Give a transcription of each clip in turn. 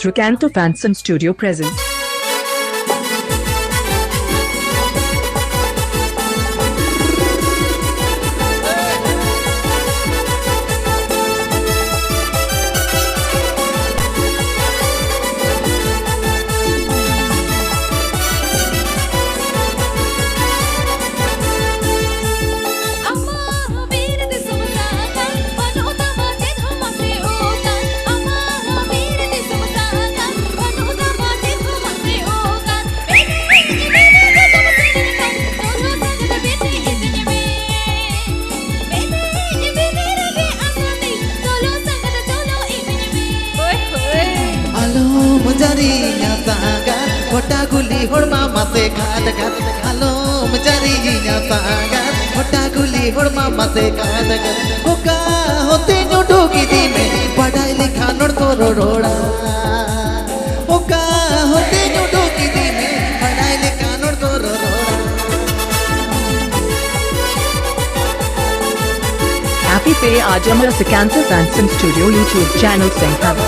Srikanto Fanson Studio presents. Jarinya sangat kota guli horma mase khat khat alom jarinya sangat kota guli horma mase khat khat hoka hote nyodo ki di me padai likha nod koro roda hoka hote nyodo ki di me padai likha nod koro roda. Happy Pay Ajamala Srikanto Fanson Studio YouTube channel Sengkab.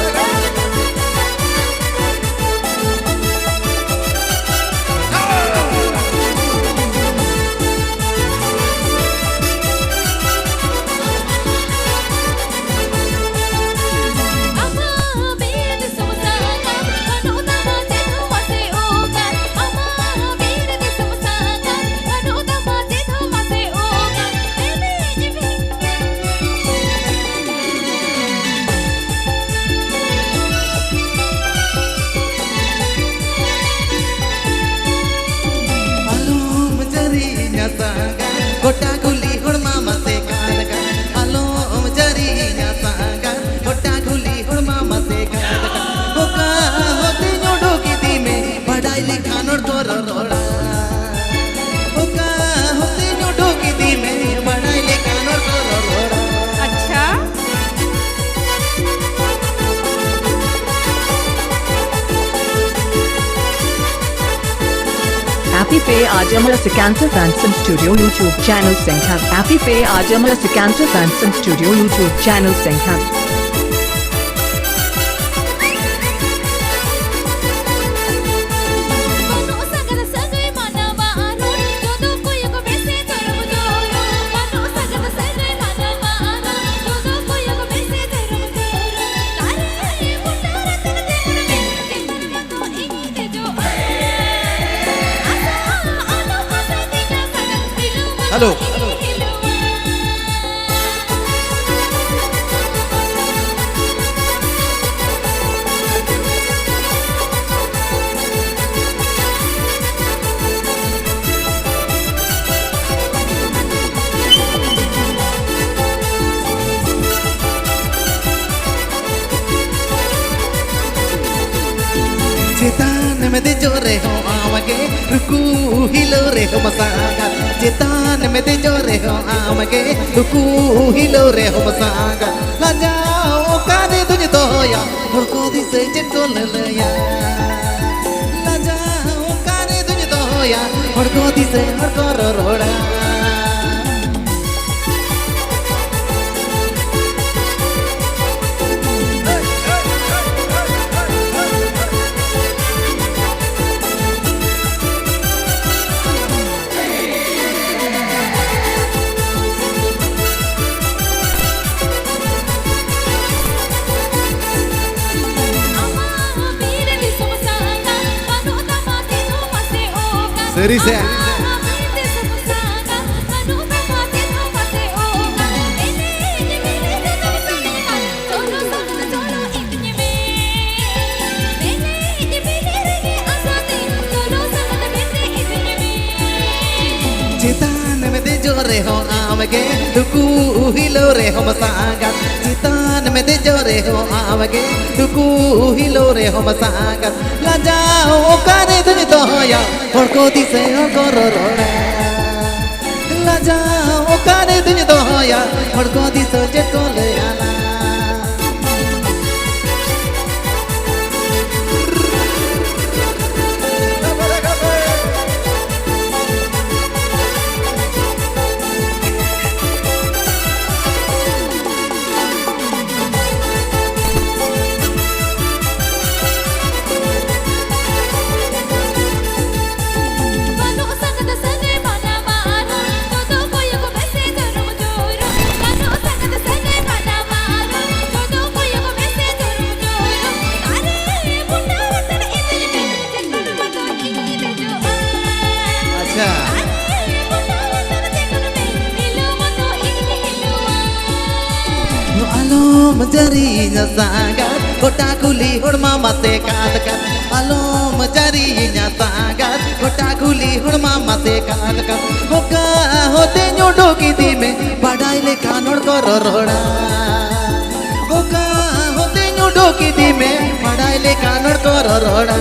Kota guli horma mase khat khat alom jarinya sangat kota guli horma mase khat khat hoka hote nyodo ki di me padai likha nod koro roda hoka hote nyodo ki di me padai likha nod koro roda. अच्छा Happy Pay Ajamala Srikanto Fanson Studio YouTube channel Sengkab. Happy Pay Ajamala Srikanto Fanson Studio YouTube channel Sengkab. Hello. Cetan में दे जोरे हो आमगे रुकू हिलो रे हो मसागा cetan में दे जोरे हो आमगे रुकू हिलो रे हो मसागा लाजाओ काने तुझे तो या मुर्को दिसे चिट्टो ललया लाजाओ काने तुझे तो या मुर्को दिसे मुर्को रोड़ा. Seri se. Cetan में दे जोरे हो आमगे दुकू हिलो रे हो मसागा cetan में दे जोरे हो आमगे दुकू हिलो रे हो मसागा लाजाओ काने तुझे तो या मुर्को दिसे करो रोड़ा लाजाओ काने तुझे तो या मुर्को दिसे चिट्टो लयाला. jari nya sangat kota kuli horma mate kat kat alom jari nya sangat kota kuli horma mate kat kat hoka hote nyodo ki di me badai le kanor koro roda hoka hote nyodo ki di me badai le kanor koro roda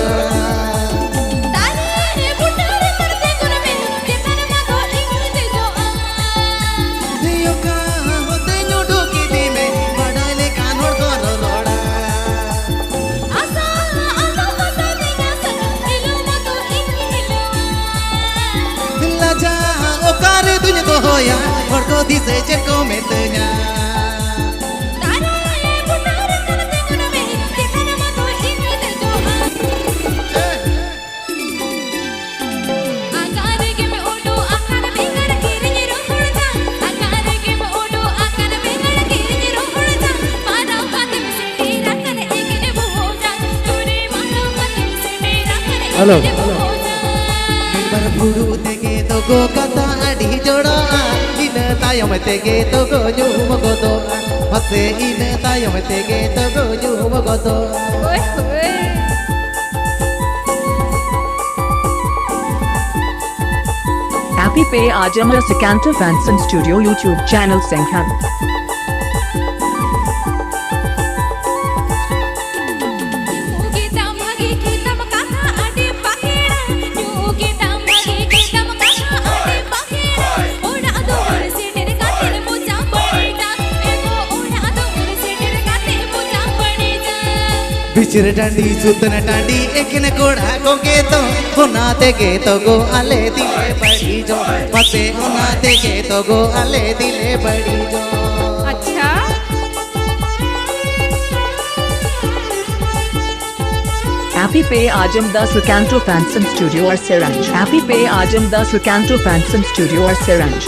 hoya orko dice cherko metenya Halo. Berburu tege togo kata adi joda ina tayom tege togo nyum godo mase ina tayom tege togo nyum godo Happy Pay Ajamala Sikanta Fanson Studio YouTube channel Senghan. बिचर डांडी सुतन डांडी एकने कोड़ा को के तो होना तेगे तो गो आले दिले बड़ी जो मते होना तेगे तो गो आले दिले बड़ी जो अच्छा Happy Pay Ajam Das Ricanto Fanson Studio or Seranj. Happy Pay Ajam Das Ricanto Fanson Studio or Seranj.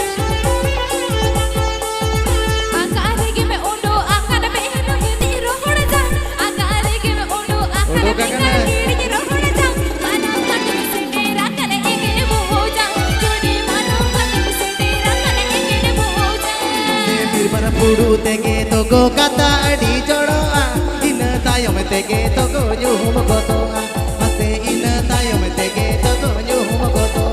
Puru tege to go kata adi jodo ina tayom tege to go nyum godo mase ina tayom tege to go nyum godo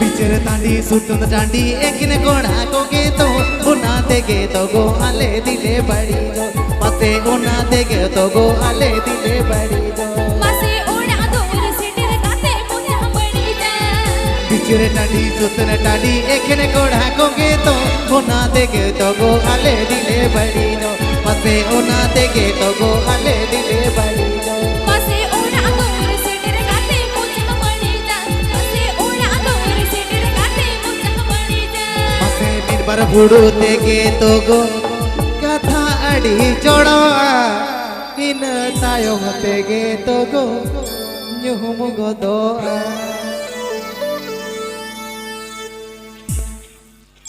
बिचर तांडी सुटन डांडी एकने कोड़ा को के तो ओना देगे तो गो आले दिले बड़ी जो मते ओना देगे तो गो आले दिले बड़ी जो मसे ओड़ा दूर से तेरे काते मुझे बड़ी जा बिचर तांडी सुटन डांडी एकने कोड़ा को के तो ओना देगे तो गो आले दिले बड़ी जो मते ओना देगे तो गो आले दिले बड़ी जो मसे ओड़ा दूर से तेरे काते मुझे बड़ी जा मसे ओड़ा दूर से तेरे काते मुझे बड़ी जा मसे बिन बर बुड़ू तेगे तो गो कथा अड़ी जोड़ो इन तायों तेगे तो गो न्यूम गोदो